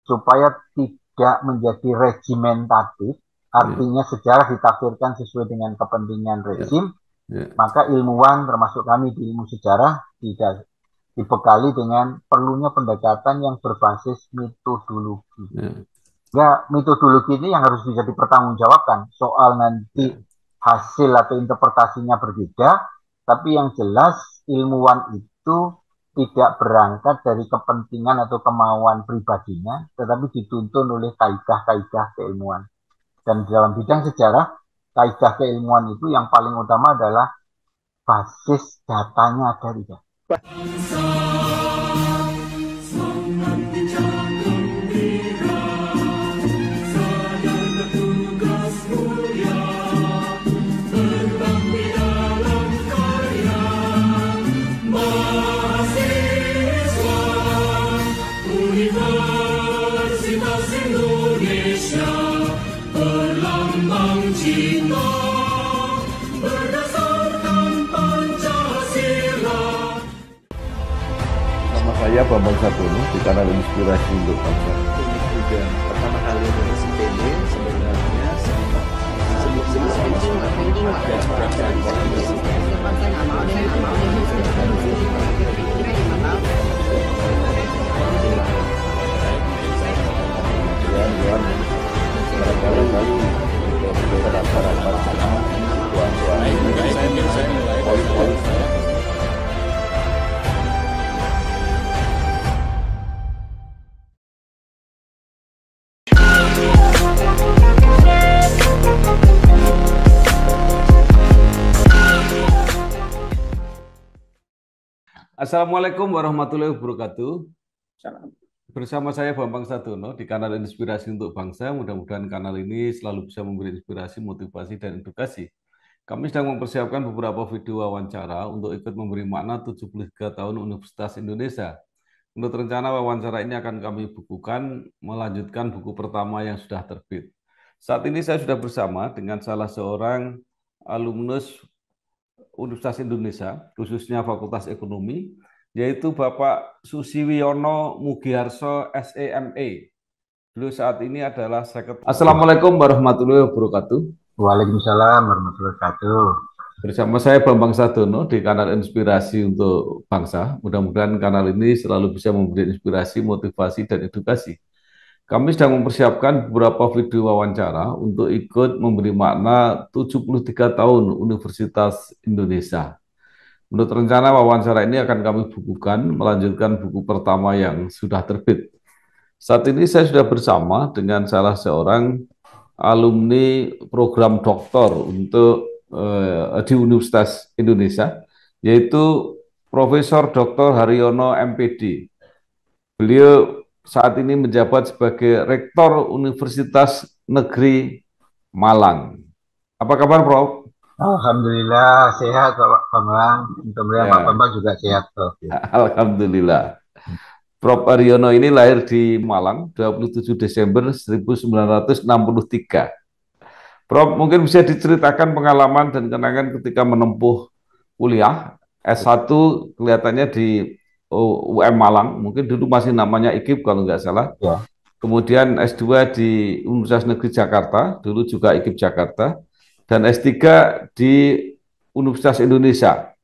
supaya tidak menjadi regimentatif, artinya sejarah ditafsirkan sesuai dengan kepentingan rezim, maka ilmuwan termasuk kami di ilmu sejarah tidak dibekali dengan perlunya pendekatan yang berbasis metodologi. Ya, metodologi ini yang harus bisa dipertanggungjawabkan. Soal nanti hasil atau interpretasinya berbeda, tapi yang jelas ilmuwan itu tidak berangkat dari kepentingan atau kemauan pribadinya, tetapi dituntun oleh kaidah-kaidah keilmuan. Dan dalam bidang sejarah, kaidah keilmuan itu yang paling utama adalah basis datanya dari data. Saya Bambang Satono di kanal Inspirasi untuk Bangsa. Ini juga pertama kali dari IPB sebenarnya Assalamualaikum warahmatullahi wabarakatuh. Bersama saya Bambang Satono di kanal Inspirasi untuk Bangsa. Mudah-mudahan kanal ini selalu bisa memberi inspirasi, motivasi, dan edukasi. Kami sedang mempersiapkan beberapa video wawancara untuk ikut memberi makna 73 tahun Universitas Indonesia. Menurut rencana wawancara ini akan kami bukukan, melanjutkan buku pertama yang sudah terbit. Saat ini saya sudah bersama dengan salah seorang alumnus Universitas Indonesia, khususnya Fakultas Ekonomi, yaitu Bapak Susiwiono Mugiarso SEME. Beliau saat ini adalah Sekretaris. Assalamualaikum warahmatullahi wabarakatuh. Waalaikumsalam warahmatullahi wabarakatuh. Bersama saya Bambang Satono di kanal Inspirasi untuk Bangsa. Mudah-mudahan kanal ini selalu bisa memberi inspirasi, motivasi, dan edukasi. Kami sedang mempersiapkan beberapa video wawancara untuk ikut memberi makna 73 tahun Universitas Indonesia. Menurut rencana wawancara ini akan kami bukukan, melanjutkan buku pertama yang sudah terbit. Saat ini saya sudah bersama dengan salah seorang alumni program doktor untuk di Universitas Indonesia, yaitu Profesor Dr. Haryono MPD. Beliau saat ini menjabat sebagai Rektor Universitas Negeri Malang. Apa kabar, Prof? Alhamdulillah sehat Pak Bambang. Kemudian Pak Bambang juga sehat, Prof. Alhamdulillah. Prof. Haryono ini lahir di Malang 27 Desember 1963. Prof, mungkin bisa diceritakan pengalaman dan kenangan ketika menempuh kuliah S1 kelihatannya di UM Malang, mungkin dulu masih namanya IKIP kalau nggak salah. Ya. Kemudian S2 di Universitas Negeri Jakarta, dulu juga IKIP Jakarta, dan S3 di Universitas Indonesia.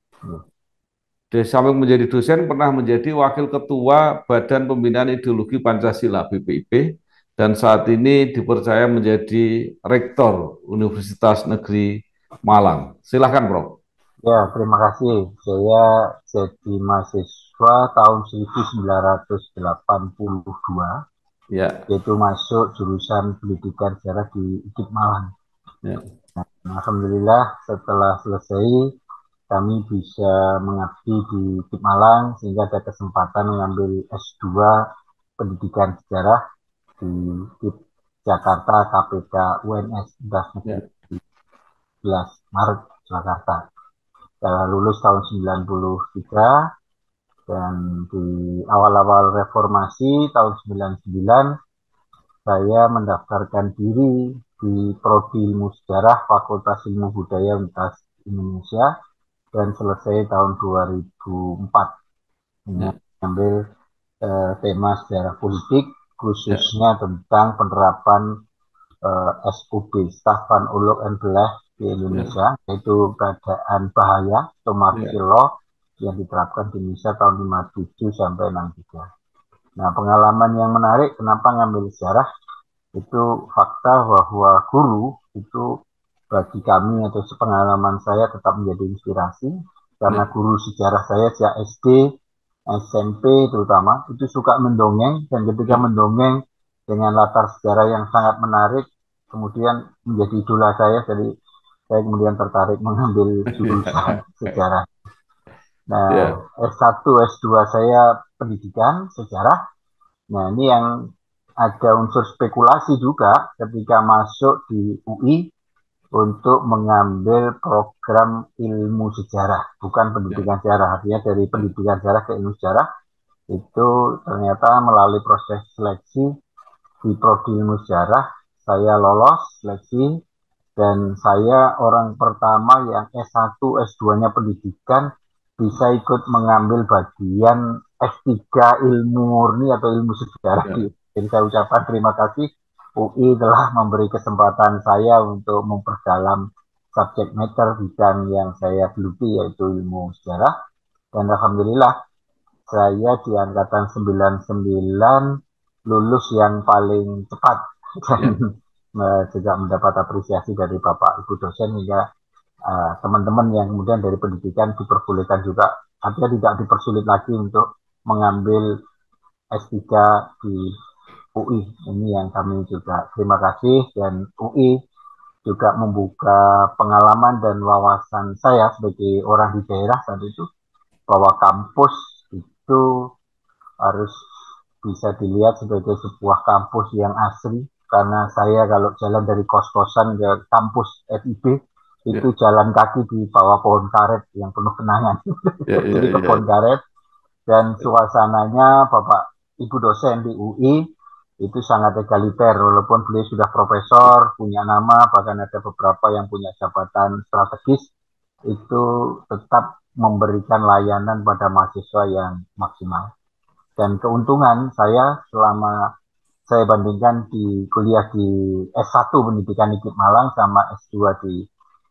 Di samping menjadi dosen, pernah menjadi Wakil Ketua Badan Pembinaan Ideologi Pancasila BPIP, dan saat ini dipercaya menjadi Rektor Universitas Negeri Malang. Silakan, Prof. Ya, terima kasih. Saya jadi mahasiswa tahun 1982, yaitu masuk jurusan Pendidikan Sejarah di IKIP Malang. Nah, alhamdulillah setelah selesai kami bisa mengabdi di IKIP Malang sehingga ada kesempatan mengambil S2 Pendidikan Sejarah di IKIP Jakarta KPK UNS Universitas Negeri 11 Maret Jakarta. Saya lulus tahun 93 dan di awal-awal reformasi tahun 99 saya mendaftarkan diri di Prodi Ilmu Sejarah Fakultas Ilmu Budaya Universitas Indonesia dan selesai tahun 2004 mengambil tema sejarah politik khususnya tentang penerapan SUB, Staffan Uluk and Belah di Indonesia, yaitu keadaan bahaya atau martial law yang diterapkan di Indonesia tahun 57 sampai 63. Nah, pengalaman yang menarik kenapa ngambil sejarah itu fakta bahwa guru itu bagi kami atau sepengalaman saya tetap menjadi inspirasi karena guru sejarah saya sejak SD, SMP terutama itu suka mendongeng, dan ketika mendongeng dengan latar sejarah yang sangat menarik kemudian menjadi idola saya, jadi saya kemudian tertarik mengambil jurusan sejarah. Nah, S1, S2 saya pendidikan sejarah. Nah, ini yang ada unsur spekulasi juga ketika masuk di UI untuk mengambil program ilmu sejarah, bukan pendidikan sejarah. Artinya dari pendidikan sejarah ke ilmu sejarah itu ternyata melalui proses seleksi di prodi ilmu sejarah saya lolos seleksi, dan saya orang pertama yang S1, S2-nya pendidikan bisa ikut mengambil bagian S3 ilmu murni atau ilmu sejarah. Jadi saya ucapkan terima kasih UI telah memberi kesempatan saya untuk memperdalam subjek matter bidang yang saya geluti, yaitu ilmu sejarah. Dan alhamdulillah saya di angkatan 99 lulus yang paling cepat dan juga mendapat apresiasi dari Bapak Ibu dosen hingga teman-teman yang kemudian dari pendidikan diperbolehkan juga, artinya tidak dipersulit lagi untuk mengambil S3 di UI. Ini yang kami juga terima kasih, dan UI juga membuka pengalaman dan wawasan saya sebagai orang di daerah saat itu, bahwa kampus itu harus bisa dilihat sebagai sebuah kampus yang asri, karena saya kalau jalan dari kos-kosan ke kampus FIB itu jalan kaki di bawah pohon karet yang penuh kenangan. Jadi ke pohon karet, dan suasananya Bapak Ibu dosen di UI itu sangat egaliter, walaupun beliau sudah profesor, punya nama, bahkan ada beberapa yang punya jabatan strategis, itu tetap memberikan layanan pada mahasiswa yang maksimal. Dan keuntungan saya selama saya bandingkan di kuliah di S1 Pendidikan IKIP Malang sama S2 di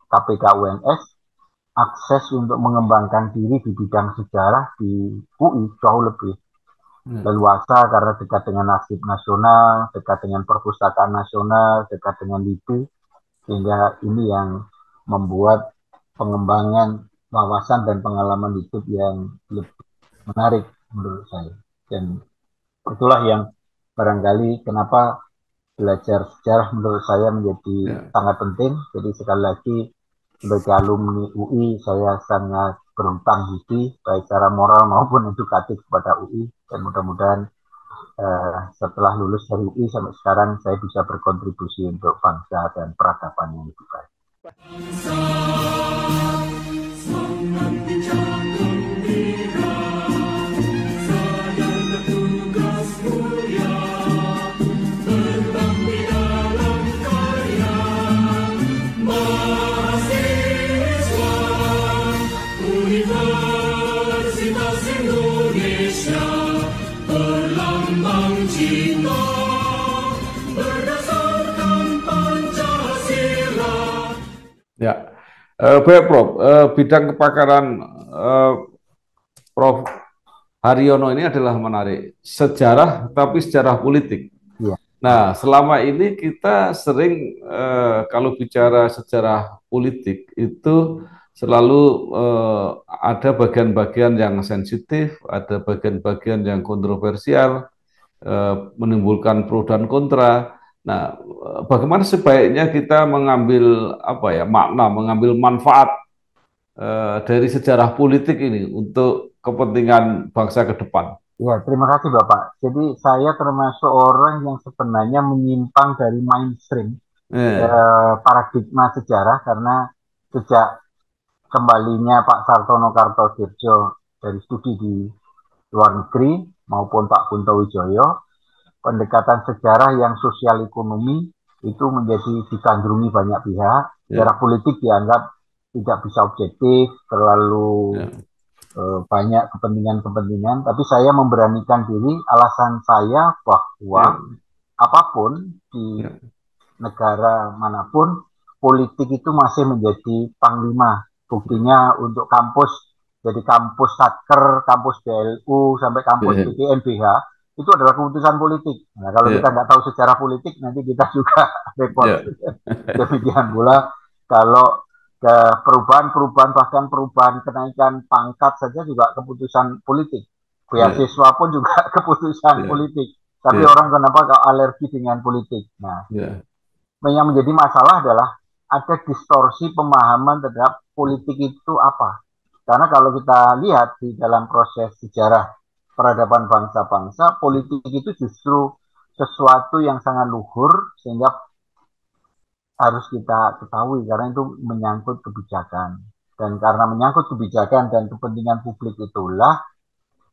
KPK UNS, akses untuk mengembangkan diri di bidang sejarah di UI jauh lebih leluasa karena dekat dengan Arsip Nasional, dekat dengan Perpustakaan Nasional, dekat dengan LIPI, sehingga ini yang membuat pengembangan wawasan dan pengalaman hidup yang lebih menarik menurut saya. Dan itulah yang barangkali kenapa belajar sejarah menurut saya menjadi sangat penting. Jadi sekali lagi sebagai alumni UI saya sangat berhutang budi baik secara moral maupun edukatif kepada UI, dan mudah-mudahan setelah lulus dari UI sampai sekarang saya bisa berkontribusi untuk bangsa dan peradaban yang lebih baik. Ya, baik Prof. Bidang kepakaran Prof. Haryono ini adalah menarik, sejarah tapi sejarah politik. Ya. Nah, selama ini kita sering kalau bicara sejarah politik itu selalu ada bagian-bagian yang sensitif, ada bagian-bagian yang kontroversial, menimbulkan pro dan kontra. Nah, bagaimana sebaiknya kita mengambil makna, mengambil manfaat dari sejarah politik ini untuk kepentingan bangsa ke depan? Ya, terima kasih Bapak. Jadi saya termasuk orang yang sebenarnya menyimpang dari mainstream paradigma sejarah, karena sejak kembalinya Pak Sartono Kartodirjo dari studi di luar negeri maupun Pak Kunto Wijoyo, pendekatan sejarah yang sosial ekonomi itu menjadi digandrungi banyak pihak. Sejarah politik dianggap tidak bisa objektif, terlalu banyak kepentingan-kepentingan, tapi saya memberanikan diri. Alasan saya bahwa apapun di negara manapun, politik itu masih menjadi panglima. Buktinya untuk kampus, jadi kampus Satker, kampus BLU, sampai kampus PTNBH, itu adalah keputusan politik. Nah, kalau kita nggak tahu sejarah politik, nanti kita juga repot. Demikian pula kalau ke perubahan-perubahan, bahkan perubahan kenaikan pangkat saja juga keputusan politik. Beasiswa pun juga keputusan politik. Tapi orang kenapa kalau alergi dengan politik? Nah, yang menjadi masalah adalah ada distorsi pemahaman terhadap politik itu apa. Karena kalau kita lihat di dalam proses sejarah peradaban bangsa-bangsa, politik itu justru sesuatu yang sangat luhur, sehingga harus kita ketahui karena itu menyangkut kebijakan. Dan karena menyangkut kebijakan dan kepentingan publik itulah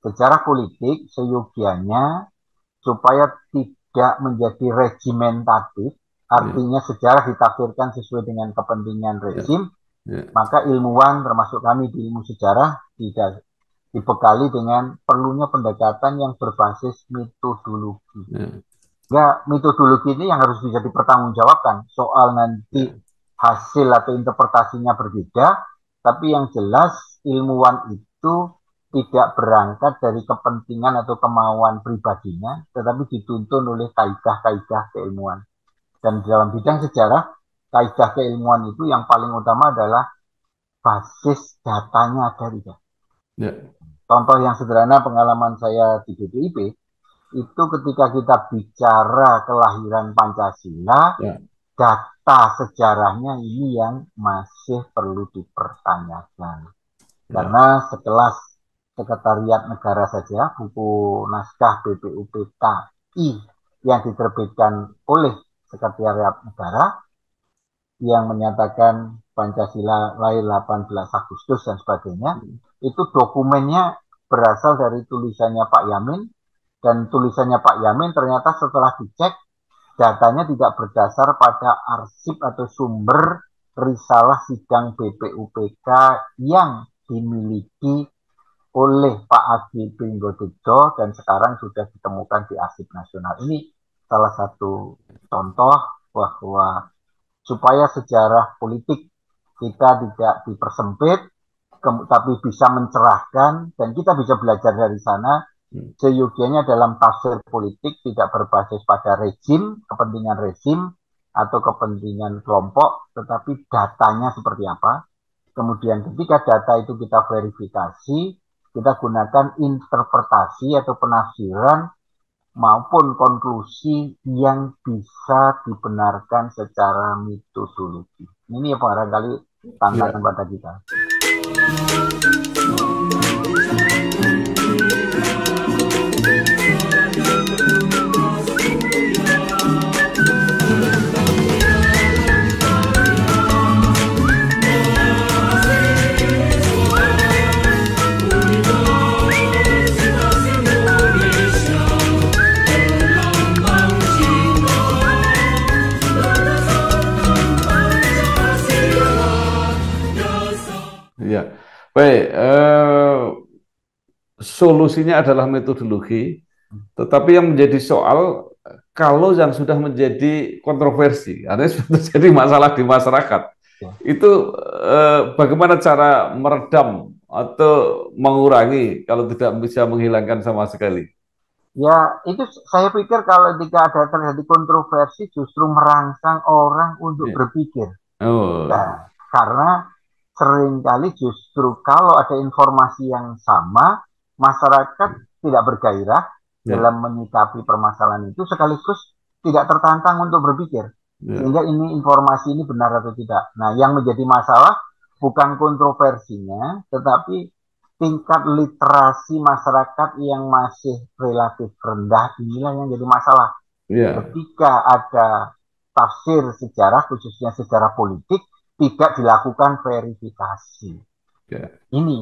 sejarah politik seyogianya supaya tidak menjadi regimentatif, artinya sejarah ditafsirkan sesuai dengan kepentingan rezim, maka ilmuwan termasuk kami di ilmu sejarah tidak dibekali dengan perlunya pendekatan yang berbasis metodologi. Ya, metodologi ini yang harus bisa dipertanggungjawabkan. Soal nanti hasil atau interpretasinya berbeda, tapi yang jelas ilmuwan itu tidak berangkat dari kepentingan atau kemauan pribadinya, tetapi dituntun oleh kaidah-kaidah keilmuan. Dan dalam bidang sejarah, kaidah keilmuan itu yang paling utama adalah basis datanya ada tidak. Contoh yang sederhana pengalaman saya di BPIP, itu ketika kita bicara kelahiran Pancasila, data sejarahnya ini yang masih perlu dipertanyakan. Karena sekelas Sekretariat Negara saja, buku naskah BPUPKI yang diterbitkan oleh Sekretariat Negara yang menyatakan Pancasila lahir 18 Agustus dan sebagainya, itu dokumennya berasal dari tulisannya Pak Yamin, dan tulisannya Pak Yamin ternyata setelah dicek, datanya tidak berdasar pada arsip atau sumber risalah sidang BPUPK yang dimiliki oleh Pak Agi Pringgodejo dan sekarang sudah ditemukan di Arsip Nasional. Ini salah satu contoh bahwa supaya sejarah politik kita tidak dipersempit, tapi bisa mencerahkan, dan kita bisa belajar dari sana. Seyogianya dalam tafsir politik tidak berbasis pada rezim, kepentingan rezim atau kepentingan kelompok, tetapi datanya seperti apa. Kemudian ketika data itu kita verifikasi, kita gunakan interpretasi atau penafsiran maupun konklusi yang bisa dibenarkan secara metodologi. Ini yang barangkali tantangan pada kita. Baik, solusinya adalah metodologi, tetapi yang menjadi soal kalau yang sudah menjadi kontroversi, artinya sudah terjadi masalah di masyarakat, itu bagaimana cara meredam atau mengurangi kalau tidak bisa menghilangkan sama sekali? Ya, itu saya pikir kalau ketika ada terjadi kontroversi justru merangsang orang untuk berpikir. Nah, karena seringkali justru kalau ada informasi yang sama, masyarakat tidak bergairah dalam menyikapi permasalahan itu, sekaligus tidak tertantang untuk berpikir. Sehingga ini informasi ini benar atau tidak. Nah, yang menjadi masalah bukan kontroversinya, tetapi tingkat literasi masyarakat yang masih relatif rendah, inilah yang jadi masalah. Ketika ada tafsir sejarah, khususnya sejarah politik, tidak dilakukan verifikasi. Ini,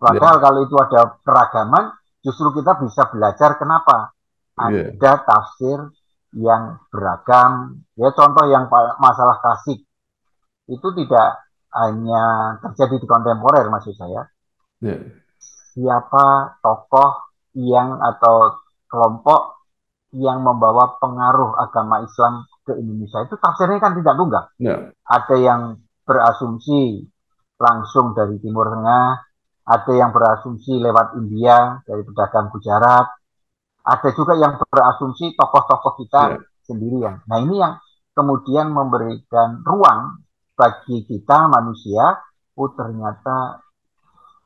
padahal kalau itu ada keragaman, justru kita bisa belajar kenapa ada tafsir yang beragam. Ya, contoh yang masalah klasik itu tidak hanya terjadi di kontemporer, maksud saya. siapa tokoh yang atau kelompok yang membawa pengaruh agama Islam ke Indonesia, itu tafsirnya kan tidak tunggal. Ya. Ada yang berasumsi langsung dari Timur Tengah, ada yang berasumsi lewat India dari pedagang Gujarat, ada juga yang berasumsi tokoh-tokoh kita sendirian. Nah, ini yang kemudian memberikan ruang bagi kita manusia, ternyata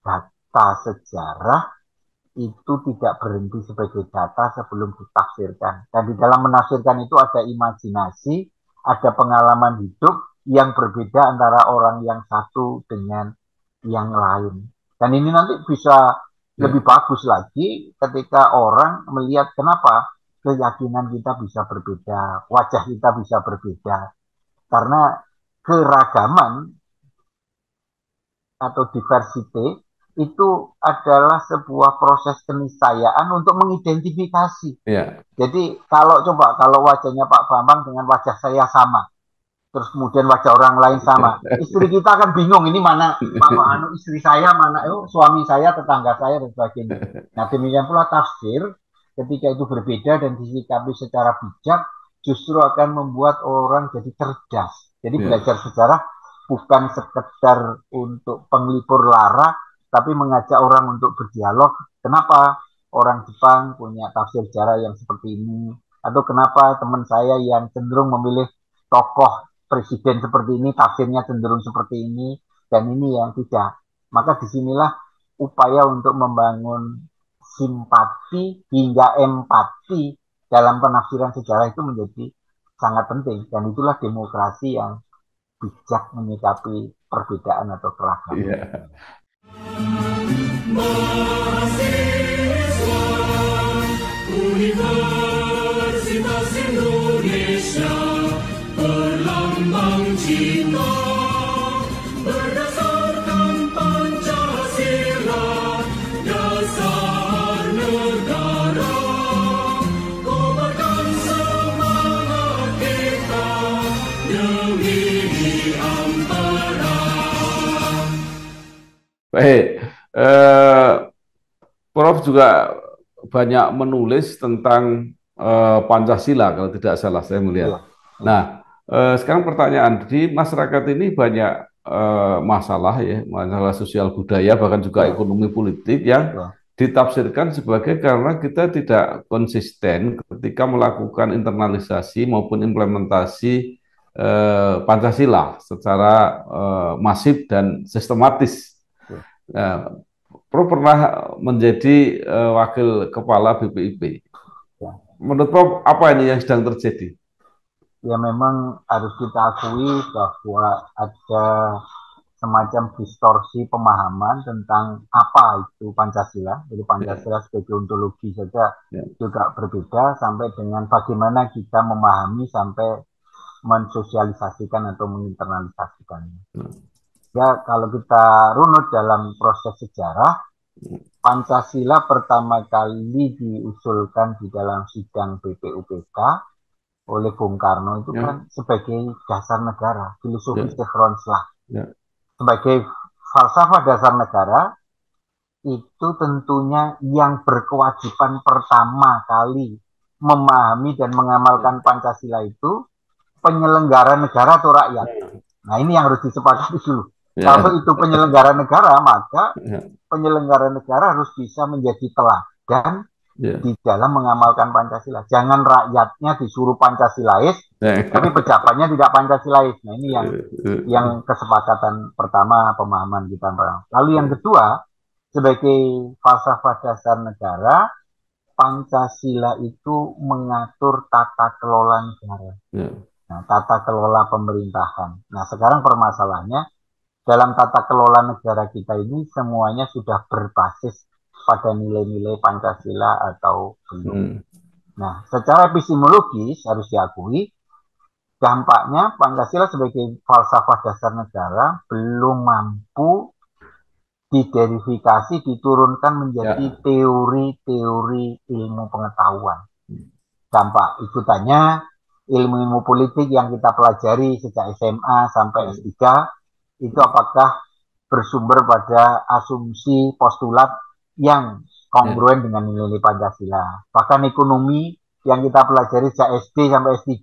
data sejarah itu tidak berhenti sebagai data sebelum ditafsirkan. Dan di dalam menafsirkan itu ada imajinasi, ada pengalaman hidup yang berbeda antara orang yang satu dengan yang lain. Dan ini nanti bisa lebih bagus lagi ketika orang melihat kenapa keyakinan kita bisa berbeda, wajah kita bisa berbeda. Karena keragaman atau diversity itu adalah sebuah proses keniscayaan untuk mengidentifikasi. Jadi kalau wajahnya Pak Bambang dengan wajah saya sama, terus kemudian wajah orang lain sama, istri kita akan bingung, ini mana istri saya, mana suami saya, tetangga saya, dan sebagainya. Nah, demikian pula tafsir, ketika itu berbeda dan disikapi secara bijak, justru akan membuat orang jadi cerdas. Jadi belajar sejarah bukan sekedar untuk penglipur lara, tapi mengajak orang untuk berdialog. Kenapa orang Jepang punya tafsir sejarah yang seperti ini? Atau kenapa teman saya yang cenderung memilih tokoh presiden seperti ini, tafsirnya cenderung seperti ini, dan ini yang tidak. Maka disinilah upaya untuk membangun simpati hingga empati dalam penafsiran sejarah itu menjadi sangat penting. Dan itulah demokrasi yang bijak menyikapi perbedaan atau keragaman. Mahasiswa Universitas Indonesia berlambang cinta berdasarkan Pancasila, dasar negara, kobarkan semangat kita demi ampera. Baik, Prof juga banyak menulis tentang Pancasila kalau tidak salah saya melihat. Nah, sekarang pertanyaan, di masyarakat ini banyak masalah ya, masalah sosial budaya bahkan juga ekonomi politik yang ditafsirkan sebagai karena kita tidak konsisten ketika melakukan internalisasi maupun implementasi Pancasila secara masif dan sistematis. Prof pernah menjadi wakil kepala BPIP. Menurut Prof, apa ini yang sedang terjadi? Ya, memang harus kita akui bahwa ada semacam distorsi pemahaman tentang apa itu Pancasila. Jadi Pancasila sebagai ontologi saja juga berbeda sampai dengan bagaimana kita memahami sampai mensosialisasikan atau menginternalisasikannya. Ya, kalau kita runut dalam proses sejarah, Pancasila pertama kali diusulkan di dalam sidang BPUPK oleh Bung Karno itu kan sebagai dasar negara, filosofi Grondslag. Sebagai falsafah dasar negara, itu tentunya yang berkewajiban pertama kali memahami dan mengamalkan Pancasila itu penyelenggara negara atau rakyat. Nah, ini yang harus disepakati dulu. Kalau itu penyelenggara negara, maka penyelenggara negara harus bisa menjadi teladan di dalam mengamalkan Pancasila. Jangan rakyatnya disuruh Pancasilais, tapi pejabatnya tidak Pancasilais. Nah, ini yang kesepakatan pertama pemahaman kita. Lalu yang kedua, sebagai falsafah dasar negara, Pancasila itu mengatur tata kelola negara. Nah, tata kelola pemerintahan. Nah, sekarang permasalahannya, dalam tata kelola negara kita ini semuanya sudah berbasis pada nilai-nilai Pancasila atau belum. Nah, secara epistemologis harus diakui, dampaknya Pancasila sebagai falsafah dasar negara belum mampu diderifikasi, diturunkan menjadi teori-teori ilmu pengetahuan. Dampak ikutannya, ilmu-ilmu politik yang kita pelajari sejak SMA sampai S3, itu apakah bersumber pada asumsi, postulat yang kongruen dengan nilai-nilai Pancasila. Bahkan ekonomi yang kita pelajari sejak SD sampai S3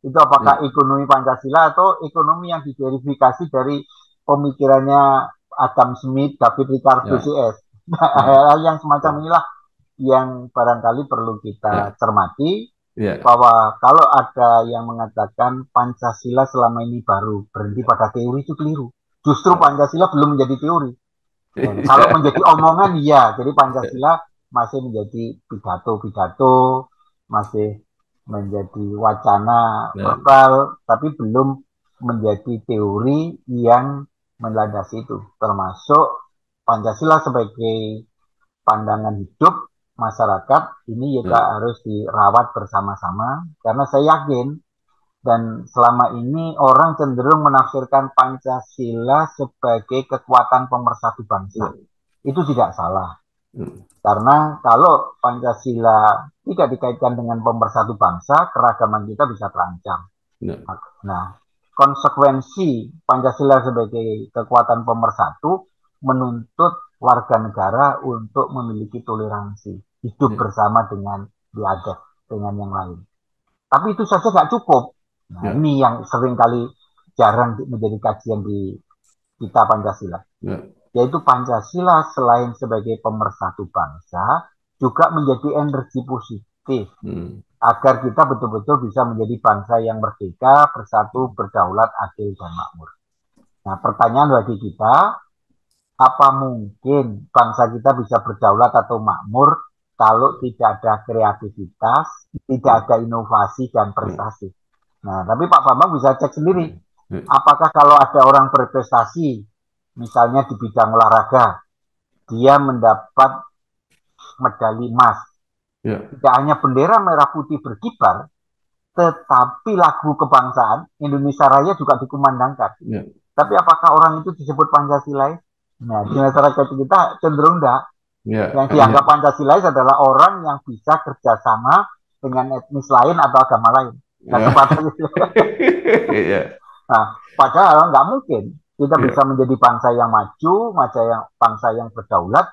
itu apakah ekonomi Pancasila atau ekonomi yang diverifikasi dari pemikirannya Adam Smith, David Ricardo CS. Hal-hal yang semacam inilah yang barangkali perlu kita cermati, bahwa kalau ada yang mengatakan Pancasila selama ini baru berhenti pada teori, itu keliru. Justru Pancasila belum menjadi teori. Kalau menjadi omongan, iya. Jadi Pancasila masih menjadi pidato-pidato, masih menjadi wacana verbal, tapi belum menjadi teori yang melandasi itu. Termasuk Pancasila sebagai pandangan hidup masyarakat ini juga harus dirawat bersama-sama, karena saya yakin dan selama ini orang cenderung menafsirkan Pancasila sebagai kekuatan pemersatu bangsa. Itu tidak salah. Karena kalau Pancasila tidak dikaitkan dengan pemersatu bangsa, keragaman kita bisa terancam. Nah, konsekuensi Pancasila sebagai kekuatan pemersatu menuntut warga negara untuk memiliki toleransi, hidup bersama dengan biadab, dengan yang lain. Tapi itu saja nggak cukup. Nah, ini yang seringkali jarang menjadi kajian di kita Pancasila. Yaitu Pancasila selain sebagai pemersatu bangsa, juga menjadi energi positif agar kita betul-betul bisa menjadi bangsa yang merdeka, bersatu, berdaulat, adil, dan makmur. Nah, pertanyaan bagi kita, apa mungkin bangsa kita bisa berdaulat atau makmur kalau tidak ada kreativitas, tidak ada inovasi dan prestasi? Nah, tapi Pak Bambang bisa cek sendiri. Apakah kalau ada orang berprestasi, misalnya di bidang olahraga, dia mendapat medali emas. Tidak hanya bendera merah putih berkibar, tetapi lagu kebangsaan Indonesia Raya juga dikumandangkan. Tapi apakah orang itu disebut Pancasilais? Nah, di masyarakat kita cenderung enggak. Yang dianggap Pancasilais adalah orang yang bisa kerjasama dengan etnis lain atau agama lain. Nah, padahal nggak mungkin kita bisa menjadi bangsa yang maju, bangsa yang berdaulat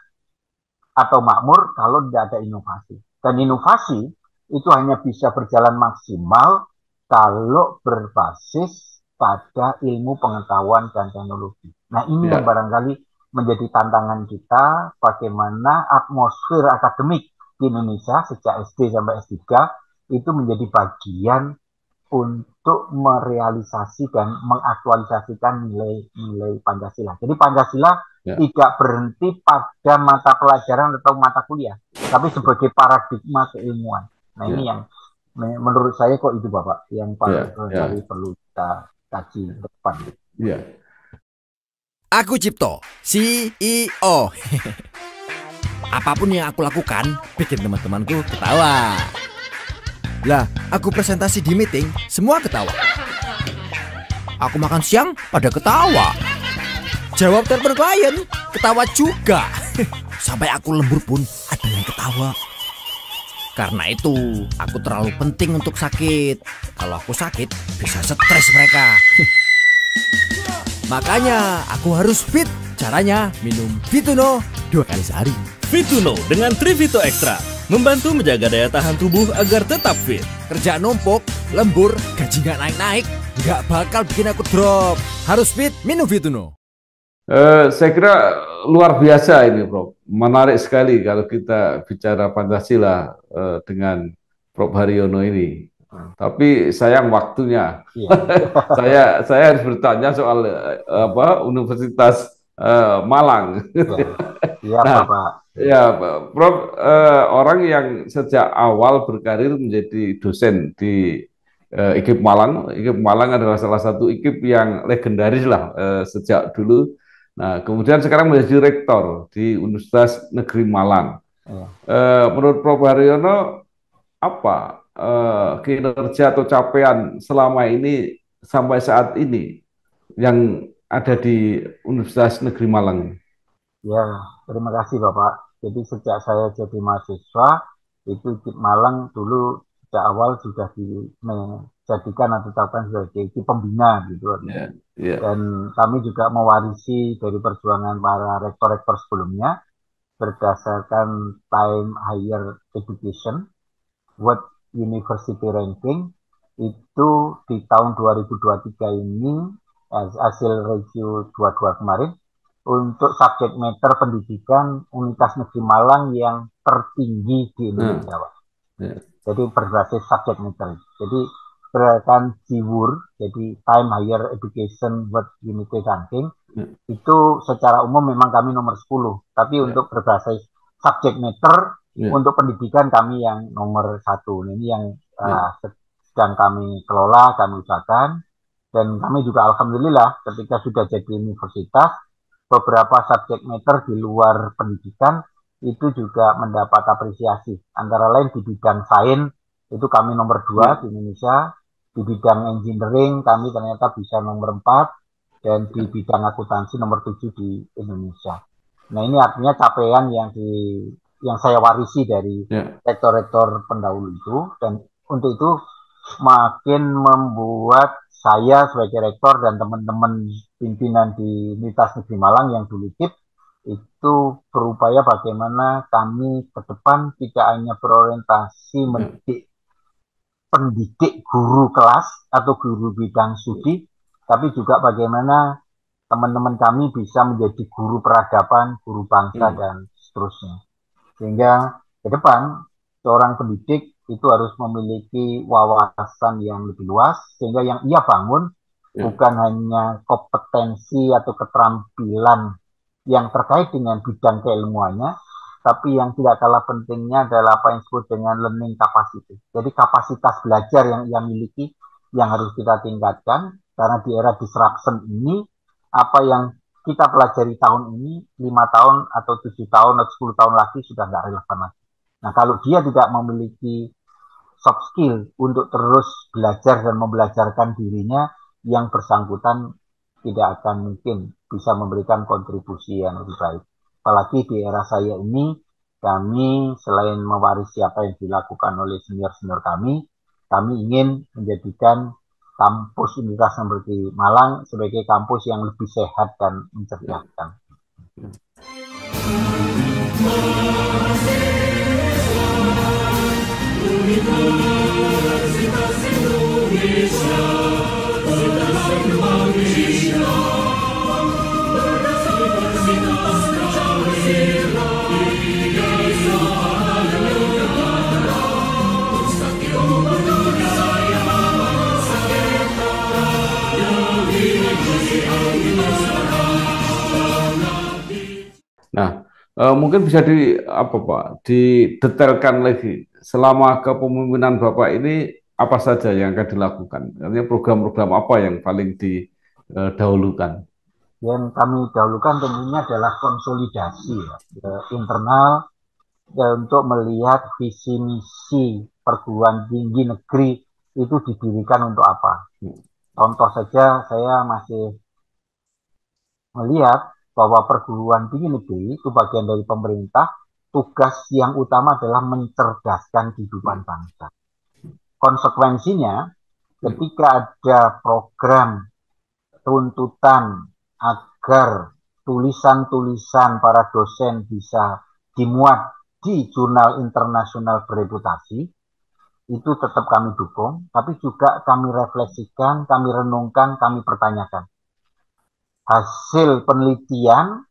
atau makmur kalau tidak ada inovasi. Dan inovasi itu hanya bisa berjalan maksimal kalau berbasis pada ilmu pengetahuan dan teknologi. Nah, ini yang barangkali menjadi tantangan kita, bagaimana atmosfer akademik di Indonesia sejak SD sampai S3 itu menjadi bagian untuk merealisasi dan mengaktualisasikan nilai-nilai Pancasila. Jadi Pancasila tidak berhenti pada mata pelajaran atau mata kuliah, tapi sebagai paradigma keilmuan. Nah, ini yang menurut saya kok itu Bapak yang paling perlu kita kaji ke depan. Aku Cipto, CEO. Apapun yang aku lakukan bikin teman-temanku ketawa. Lah, aku presentasi di meeting, semua ketawa. Aku makan siang, pada ketawa. Jawab telepon klien, ketawa juga. Sampai aku lembur pun ada yang ketawa. Karena itu, aku terlalu penting untuk sakit. Kalau aku sakit, bisa stres mereka. Makanya, aku harus fit. Caranya, minum Fituno 2 kali sehari. Fituno dengan Trivito Extra membantu menjaga daya tahan tubuh agar tetap fit. Kerjaan numpuk, lembur, gaji nggak naik-naik, nggak bakal bikin aku drop. Harus fit, minum Fituno. Saya kira luar biasa ini, Prof. Menarik sekali kalau kita bicara Pancasila dengan Prof. Haryono ini. Tapi sayang waktunya. Saya harus bertanya soal Universitas Malang. Iya, Bapak. Ya, Prof, orang yang sejak awal berkarir menjadi dosen di IKIP Malang. IKIP Malang adalah salah satu IKIP yang legendaris lah sejak dulu. Nah, kemudian sekarang menjadi rektor di Universitas Negeri Malang. Menurut Prof. Haryono, apa kinerja atau capaian selama ini sampai saat ini yang ada di Universitas Negeri Malang? Ya, terima kasih Bapak. Jadi sejak saya jadi mahasiswa, itu IKIP Malang dulu sejak awal sudah dijadikan atau ditetapkan sebagai IKIP pembina gitu. Dan kami juga mewarisi dari perjuangan para rektor-rektor sebelumnya. berdasarkan Time Higher Education World University Ranking itu di tahun 2023 ini hasil review 22 kemarin untuk subjek matter pendidikan Universitas Negeri Malang yang tertinggi di Indonesia, Pak. Jadi berbasis subjek matter. Jadi berdasarkan JIWUR, jadi Time Higher Education World University Ranking, itu secara umum memang kami nomor 10. Tapi untuk berbasis subjek matter, untuk pendidikan kami yang nomor 1. Ini yang sedang kami kelola, kami usahakan. Dan kami juga alhamdulillah ketika sudah jadi universitas, beberapa subjek matter di luar pendidikan itu juga mendapat apresiasi. Antara lain di bidang sains itu kami nomor 2 di Indonesia, di bidang engineering kami ternyata bisa nomor 4, dan di bidang akuntansi nomor 7 di Indonesia. Nah, ini artinya capaian yang saya warisi dari rektor-rektor pendahulu itu, dan untuk itu makin membuat saya sebagai rektor dan teman-teman pimpinan di Universitas Negeri Malang yang dulu KIP itu berupaya bagaimana kami ke depan tidak hanya berorientasi mendidik pendidik guru kelas atau guru bidang studi, tapi juga bagaimana teman-teman kami bisa menjadi guru peradaban, guru bangsa, dan seterusnya. Sehingga ke depan seorang pendidik itu harus memiliki wawasan yang lebih luas, sehingga yang ia bangun bukan hanya kompetensi atau keterampilan yang terkait dengan bidang keilmuannya, tapi yang tidak kalah pentingnya adalah apa yang disebut dengan learning capacity. Jadi kapasitas belajar yang ia miliki yang harus kita tingkatkan, karena di era disruption ini, apa yang kita pelajari tahun ini, 5 tahun atau 7 tahun atau 10 tahun lagi sudah nggak relevan lagi. Nah, kalau dia tidak memiliki soft skill untuk terus belajar dan membelajarkan dirinya, yang bersangkutan tidak akan mungkin bisa memberikan kontribusi yang lebih baik. Apalagi di era saya ini, kami selain mewarisi apa yang dilakukan oleh senior-senior kami ingin menjadikan kampus Universitas Negeri Malang sebagai kampus yang lebih sehat dan mencerdaskan. Universitas Indonesia, berdasarkan Indonesia, Universitas Pancasila, Indonesia negara, Pusatyo Berdaya Saketa, Nah, mungkin bisa didetailkan lagi selama kepemimpinan Bapak ini apa saja yang akan dilakukan? Artinya program-program apa yang paling didahulukan? Yang kami dahulukan tentunya adalah konsolidasi internal untuk melihat visi misi perguruan tinggi negeri itu didirikan untuk apa. Contoh saja, saya masih melihat bahwa perguruan tinggi negeri itu bagian dari pemerintah, tugas yang utama adalah mencerdaskan kehidupan bangsa. Konsekuensinya, ketika ada program tuntutan agar tulisan-tulisan para dosen bisa dimuat di jurnal internasional bereputasi, itu tetap kami dukung, tapi juga kami refleksikan, kami renungkan, kami pertanyakan. Hasil penelitian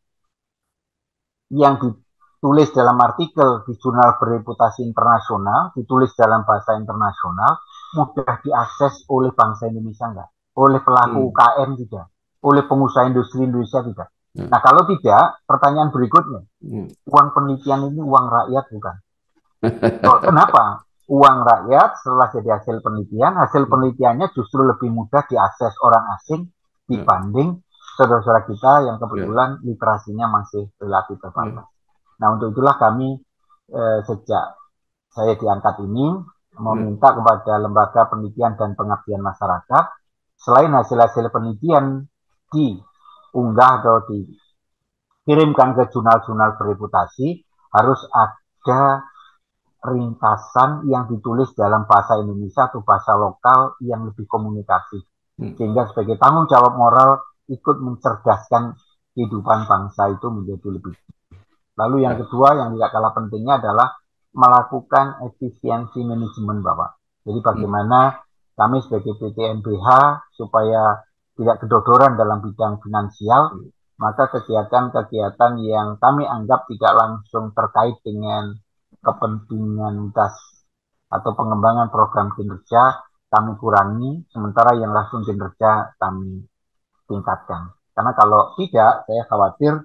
yang ditulis dalam artikel di jurnal bereputasi internasional, ditulis dalam bahasa internasional, mudah diakses oleh bangsa Indonesia enggak? Oleh pelaku UKM tidak? Oleh pengusaha industri Indonesia tidak? Nah, kalau tidak, pertanyaan berikutnya, uang penelitian ini uang rakyat bukan? Kenapa? Uang rakyat setelah jadi hasil penelitiannya justru lebih mudah diakses orang asing dibanding saudara-saudara kita yang kebetulan literasinya masih relatif terbatas. Nah, untuk itulah kami sejak saya diangkat ini meminta kepada lembaga penelitian dan pengabdian masyarakat, selain hasil-hasil penelitian diunggah atau dikirimkan ke jurnal-jurnal bereputasi, harus ada ringkasan yang ditulis dalam bahasa Indonesia atau bahasa lokal yang lebih komunikasi. Sehingga sebagai tanggung jawab moral ikut mencerdaskan kehidupan bangsa itu menjadi lebih tinggi. Lalu yang kedua yang tidak kalah pentingnya adalah melakukan efisiensi manajemen, Bapak. Jadi bagaimana kami sebagai PT NBH supaya tidak kedodoran dalam bidang finansial, maka kegiatan-kegiatan yang kami anggap tidak langsung terkait dengan kepentingan das atau pengembangan program kinerja kami kurangi, sementara yang langsung kinerja kami tingkatkan. Karena kalau tidak, saya khawatir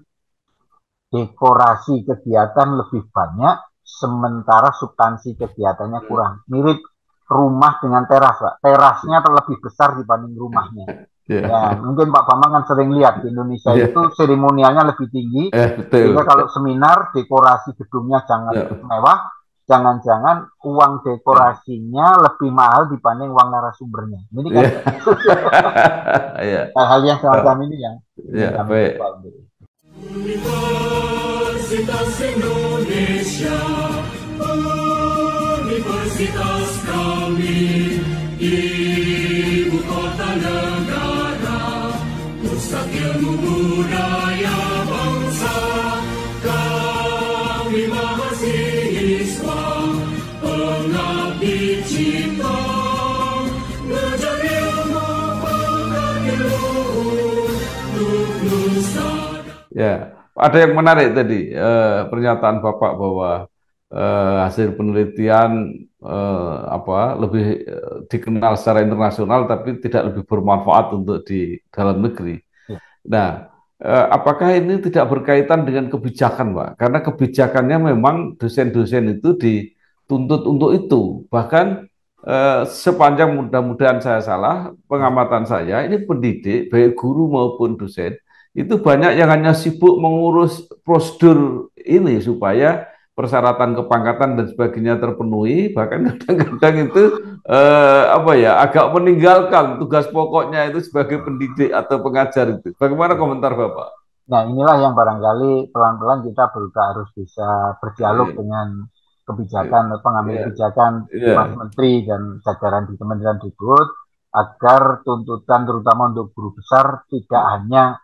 dekorasi kegiatan lebih banyak, sementara substansi kegiatannya kurang. Mirip rumah dengan teras, Pak. Terasnya terlebih besar dibanding rumahnya. Ya, mungkin Pak Bambang kan sering lihat di Indonesia itu seremonialnya lebih tinggi. Sehingga kalau seminar, dekorasi gedungnya sangat mewah, jangan-jangan uang dekorasinya lebih mahal dibanding uang narasumbernya. Ini kan hal yang semacam ini yang kami coba. Universitas Indonesia, universitas kami, ibu kota negara, pusat ilmu budaya bangsa, kami mahasiswa, pengabdi cipta, belajar ilmu, pengabdi luhur, untuk nusa. Ya, ada yang menarik tadi pernyataan Bapak bahwa hasil penelitian lebih dikenal secara internasional tapi tidak lebih bermanfaat untuk di dalam negeri. Nah, apakah ini tidak berkaitan dengan kebijakan, Pak? Karena kebijakannya memang dosen-dosen itu dituntut untuk itu. Bahkan sepanjang mudah-mudahan saya salah, pengamatan saya ini pendidik, baik guru maupun dosen, itu banyak yang hanya sibuk mengurus prosedur ini supaya persyaratan kepangkatan dan sebagainya terpenuhi, bahkan kadang-kadang itu agak meninggalkan tugas pokoknya itu sebagai pendidik atau pengajar itu. Bagaimana komentar Bapak? Nah, inilah yang barangkali pelan-pelan kita harus bisa berdialog dengan kebijakan, pengambil kebijakan Mas Menteri dan jajaran di Kementerian Dikbud, agar tuntutan terutama untuk guru besar tidak hanya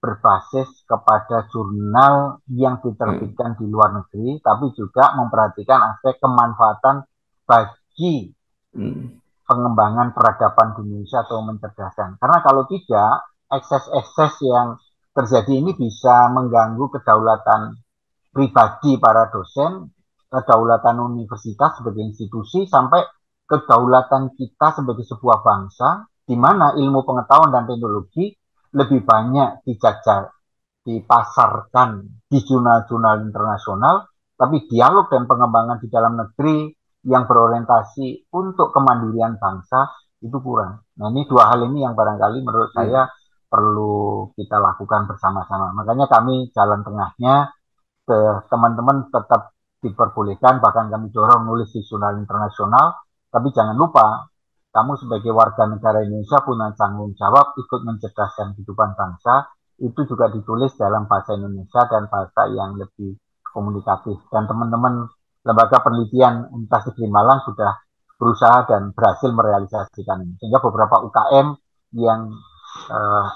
berbasis kepada jurnal yang diterbitkan di luar negeri, tapi juga memperhatikan aspek kemanfaatan bagi pengembangan peradaban di Indonesia atau mencerdaskan. Karena kalau tidak, ekses-ekses yang terjadi ini bisa mengganggu kedaulatan pribadi para dosen, kedaulatan universitas sebagai institusi, sampai kedaulatan kita sebagai sebuah bangsa, di mana ilmu pengetahuan dan teknologi lebih banyak dipasarkan di jurnal-jurnal internasional, tapi dialog dan pengembangan di dalam negeri yang berorientasi untuk kemandirian bangsa itu kurang. Nah, ini dua hal ini yang barangkali menurut saya perlu kita lakukan bersama-sama. Makanya kami jalan tengahnya ke teman-teman tetap diperbolehkan, bahkan kami dorong nulis di jurnal internasional, tapi jangan lupa kamu sebagai warga negara Indonesia punya tanggung jawab ikut mencerdaskan kehidupan bangsa, itu juga ditulis dalam bahasa Indonesia dan bahasa yang lebih komunikatif. Dan teman-teman lembaga penelitian Universitas Negeri Malang sudah berusaha dan berhasil merealisasikan ini. Sehingga beberapa UKM yang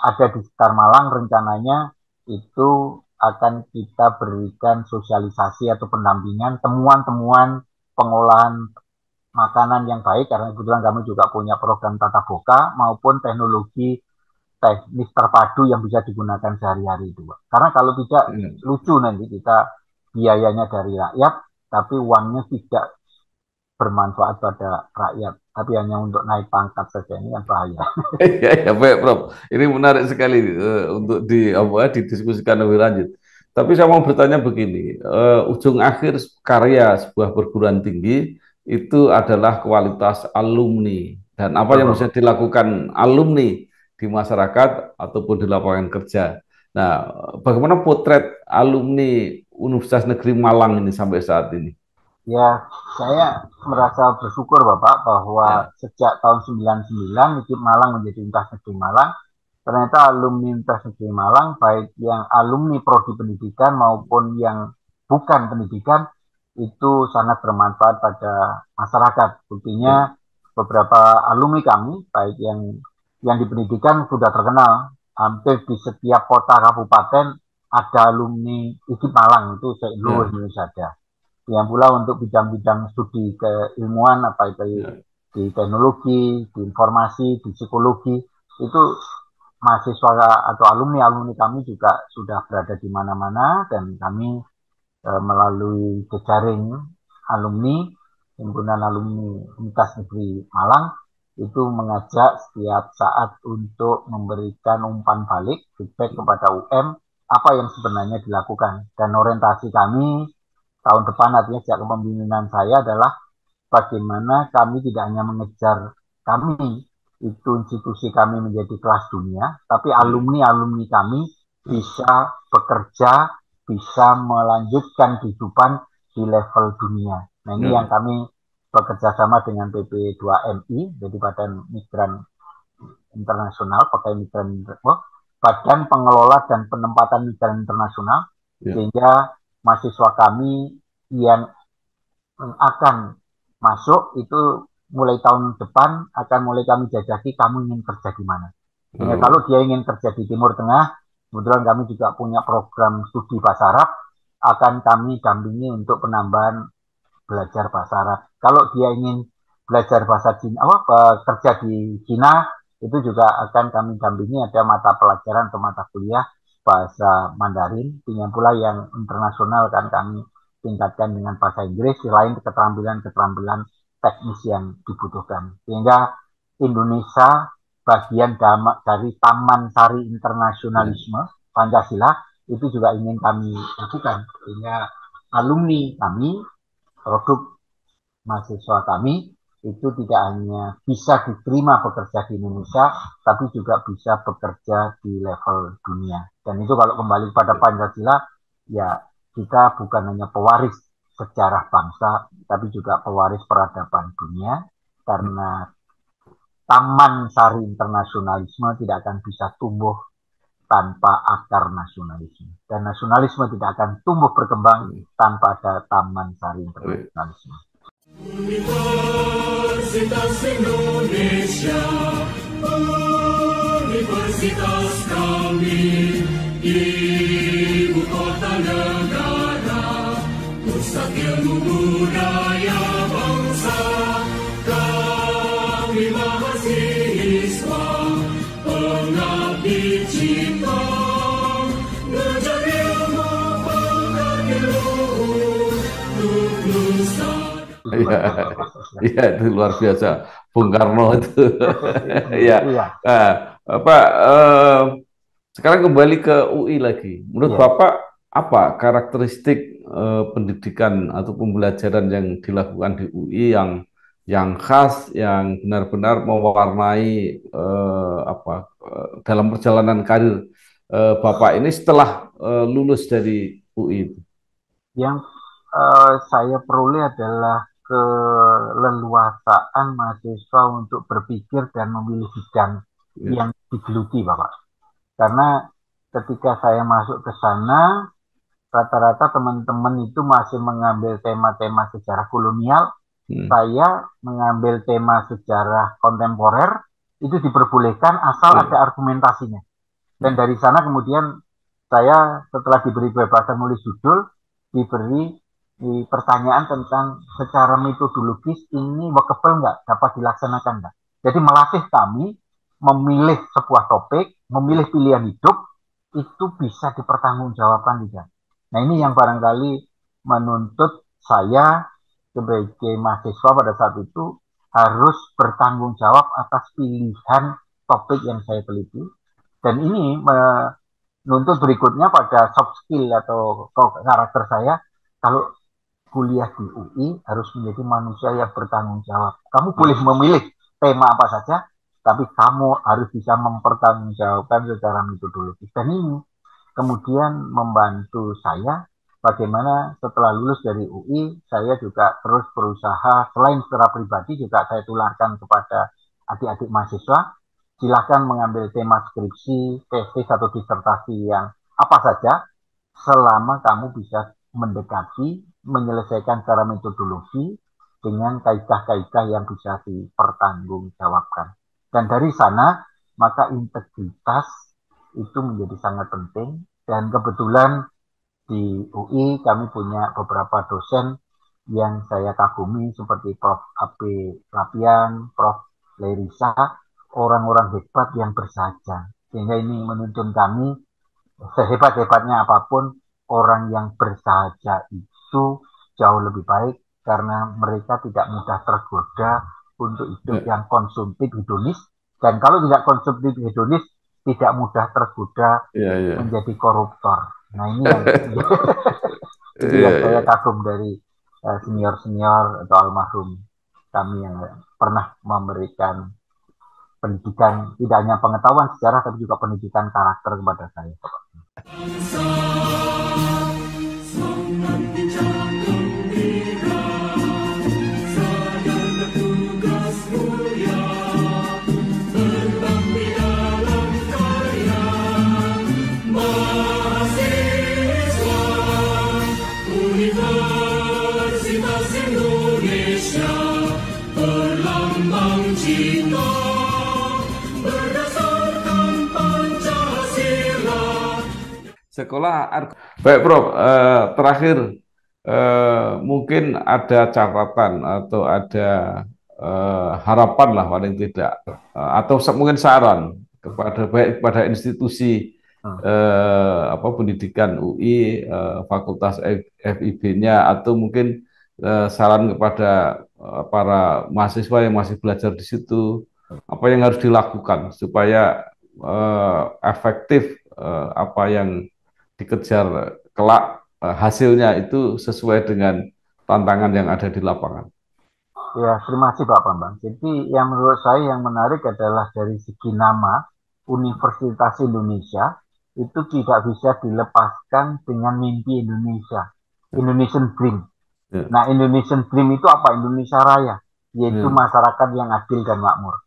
ada di sekitar Malang rencananya itu akan kita berikan sosialisasi atau pendampingan, temuan-temuan pengolahan makanan yang baik, karena kebetulan kami juga punya program tata boga maupun teknologi teknis terpadu yang bisa digunakan sehari-hari itu. Karena kalau tidak lucu nanti kita biayanya dari rakyat, tapi uangnya tidak bermanfaat pada rakyat, tapi hanya untuk naik pangkat saja, ini yang bahaya. Ya, baik Prof. Ini menarik sekali untuk didiskusikan lebih lanjut. Tapi saya mau bertanya begini, ujung akhir karya sebuah perguruan tinggi itu adalah kualitas alumni dan apa yang bisa dilakukan alumni di masyarakat ataupun di lapangan kerja. Nah, bagaimana potret alumni Universitas Negeri Malang ini sampai saat ini? Ya, saya merasa bersyukur Bapak bahwa sejak tahun 99 UGM Malang menjadi Universitas Negeri Malang, ternyata alumni Universitas Negeri Malang, baik yang alumni prodi pendidikan maupun yang bukan pendidikan, itu sangat bermanfaat pada masyarakat. Buktinya beberapa alumni kami, baik yang di pendidikan sudah terkenal, hampir di setiap kota kabupaten ada alumni IKIP Malang itu seluruh Indonesia ada. Yang pula untuk bidang-bidang studi keilmuan apa itu di teknologi, di informasi, di psikologi itu mahasiswa atau alumni kami juga sudah berada di mana-mana dan kami melalui jejaring alumni himpunan alumni Universitas Negeri Malang itu mengajak setiap saat untuk memberikan umpan balik feedback kepada UM apa yang sebenarnya dilakukan dan orientasi kami tahun depan artinya sejak kepemimpinan saya adalah bagaimana kami tidak hanya mengejar kami itu institusi kami menjadi kelas dunia, tapi alumni kami bisa bekerja, bisa melanjutkan kehidupan di level dunia. Nah ini yang kami bekerja sama dengan PP2MI, jadi Badan Migran Internasional, Badan Pengelola dan Penempatan Migran Internasional, sehingga mahasiswa kami yang akan masuk itu mulai tahun depan akan mulai kami jajaki kamu ingin kerja di mana. Kalau dia ingin kerja di Timur Tengah, kemudian kami juga punya program studi bahasa Arab, akan kami dampingi untuk penambahan belajar bahasa Arab. Kalau dia ingin belajar bahasa Cina, kerja di Cina, itu juga akan kami dampingi ada mata pelajaran atau mata kuliah bahasa Mandarin, dengan pula yang internasional kan kami tingkatkan dengan bahasa Inggris, selain keterampilan-keterampilan teknis yang dibutuhkan. Sehingga Indonesia bagian dari Taman Sari Internasionalisme Pancasila itu juga ingin kami lakukan. Sehingga alumni kami, produk mahasiswa kami itu tidak hanya bisa diterima bekerja di Indonesia, tapi juga bisa bekerja di level dunia. Dan itu kalau kembali pada Pancasila, ya kita bukan hanya pewaris sejarah bangsa, tapi juga pewaris peradaban dunia, karena Taman Sari Internasionalisme tidak akan bisa tumbuh tanpa akar nasionalisme. Dan nasionalisme tidak akan tumbuh berkembang tanpa ada Taman Sari Internasionalisme. Universitas Indonesia, universitas kami, ibu kota negara, pusat ilmu budaya bangsa, kami mahasiswa, pengabdi cipta, belajar ilmu pengabdi luhur, untuk nusa. Iya, itu luar biasa, Bung Karno itu. Ya, sekarang kembali ke UI lagi. Menurut Bapak, apa karakteristik pendidikan atau pembelajaran yang dilakukan di UI yang khas, yang benar-benar mewarnai dalam perjalanan karir Bapak ini setelah lulus dari UI? Yang saya peroleh adalah keleluasaan mahasiswa untuk berpikir dan memilih bidang yang digeluti, Bapak. Karena ketika saya masuk ke sana, rata-rata teman-teman itu masih mengambil tema-tema sejarah kolonial. Saya mengambil tema sejarah kontemporer, itu diperbolehkan asal ada argumentasinya. Dan dari sana kemudian saya setelah diberi kebebasan nulis judul, diberi pertanyaan tentang secara metodologis ini workable nggak, dapat dilaksanakan nggak. Jadi melatih kami memilih sebuah topik, memilih pilihan hidup, itu bisa dipertanggungjawabkan juga. Nah ini yang barangkali menuntut saya sebagai mahasiswa pada saat itu harus bertanggung jawab atas pilihan topik yang saya teliti. Dan ini menuntut berikutnya pada soft skill atau karakter saya, kalau kuliah di UI harus menjadi manusia yang bertanggung jawab. Kamu boleh memilih tema apa saja, tapi kamu harus bisa mempertanggungjawabkan secara metodologis. Dan ini kemudian membantu saya bagaimana setelah lulus dari UI, saya juga terus berusaha, selain secara pribadi juga saya tularkan kepada adik-adik mahasiswa, silakan mengambil tema skripsi, tesis atau disertasi yang apa saja, selama kamu bisa mendekati, menyelesaikan secara metodologi dengan kaidah-kaidah yang bisa dipertanggungjawabkan. Dan dari sana, maka integritas itu menjadi sangat penting. Dan kebetulan di UI kami punya beberapa dosen yang saya kagumi seperti Prof. AP Lapian, Prof. Lerisa, orang-orang hebat yang bersahaja. Sehingga ini menuntun kami, sehebat-hebatnya apapun, orang yang bersahaja itu jauh lebih baik karena mereka tidak mudah tergoda untuk hidup yang konsumtif hedonis. Dan kalau tidak konsumtif hedonis, tidak mudah tergoda menjadi koruptor. Nah ini yang itu yang saya kagum dari senior-senior atau almarhum kami yang pernah memberikan pendidikan, tidak hanya pengetahuan sejarah tapi juga pendidikan karakter kepada saya. Sekolah. Baik Prof, terakhir mungkin ada catatan atau ada harapan lah paling tidak, atau mungkin saran kepada baik kepada institusi pendidikan UI, Fakultas FIB-nya, atau mungkin saran kepada para mahasiswa yang masih belajar di situ, apa yang harus dilakukan supaya efektif apa yang dikejar kelak hasilnya itu sesuai dengan tantangan yang ada di lapangan. Ya, terima kasih Pak Bambang. Jadi yang menurut saya yang menarik adalah dari segi nama Universitas Indonesia itu tidak bisa dilepaskan dengan mimpi Indonesia, Indonesian Dream. Nah, Indonesian Dream itu apa? Indonesia Raya, yaitu masyarakat yang adil dan makmur.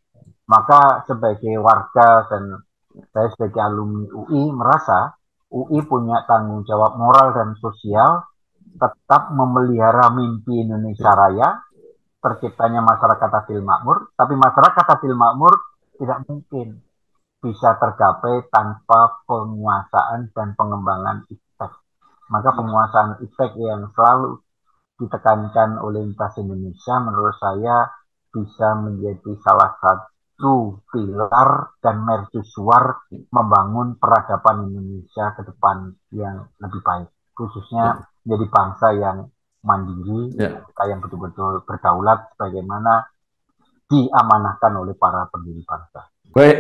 Maka sebagai warga dan saya sebagai alumni UI merasa UI punya tanggung jawab moral dan sosial tetap memelihara mimpi Indonesia Raya, terciptanya masyarakat adil makmur, tapi masyarakat adil makmur tidak mungkin bisa tergapai tanpa penguasaan dan pengembangan iptek. Maka penguasaan iptek yang selalu ditekankan oleh Universitas Indonesia menurut saya bisa menjadi salah satu pilar dan mercusuar membangun peradaban Indonesia ke depan yang lebih baik, khususnya menjadi bangsa yang mandiri, yang betul-betul berdaulat sebagaimana diamanahkan oleh para pendiri bangsa. Baik,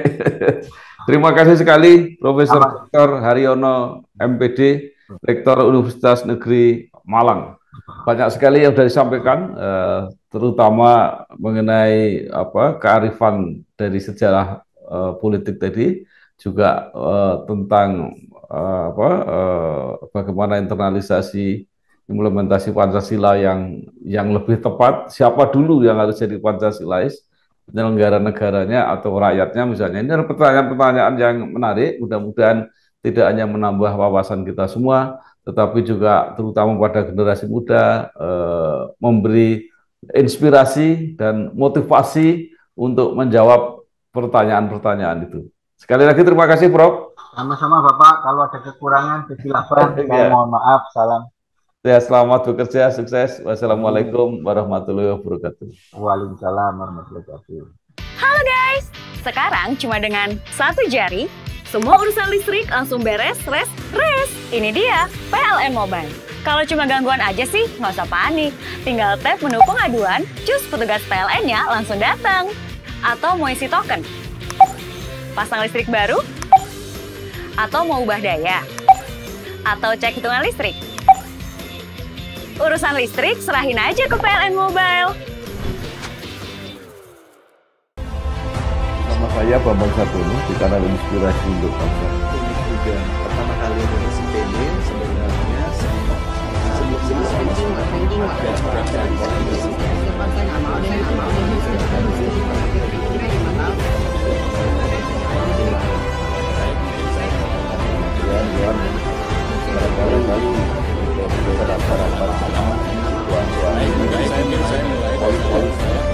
terima kasih sekali Profesor Dr. Haryono MPD, Rektor Universitas Negeri Malang. Banyak sekali yang sudah disampaikan, terutama mengenai kearifan dari sejarah politik tadi, juga tentang bagaimana internalisasi implementasi Pancasila yang lebih tepat, siapa dulu yang harus jadi Pancasilais, penyelenggara negaranya atau rakyatnya misalnya. Ini adalah pertanyaan-pertanyaan yang menarik, mudah-mudahan tidak hanya menambah wawasan kita semua, tetapi juga terutama pada generasi muda, memberi inspirasi dan motivasi untuk menjawab pertanyaan-pertanyaan itu. Sekali lagi terima kasih Prof. Sama-sama Bapak, kalau ada kekurangan kesilapan, saya mohon maaf, salam. Ya, selamat bekerja, sukses. Wassalamualaikum warahmatullahi wabarakatuh. Waalaikumsalam warahmatullahi wabarakatuh. Halo guys, sekarang cuma dengan satu jari, semua urusan listrik langsung beres, res. Ini dia, PLN Mobile. Kalau cuma gangguan aja sih, nggak usah panik. Tinggal tap menu pengaduan, cus petugas PLN-nya langsung datang. Atau mau isi token, pasang listrik baru, atau mau ubah daya, atau cek hitungan listrik. Urusan listrik serahin aja ke PLN Mobile. Nama saya Bambang Sartono di kanal Inspirasi untuk Bangsa. Ini juga pertama kali mengisi PD sebenarnya Saya mulai.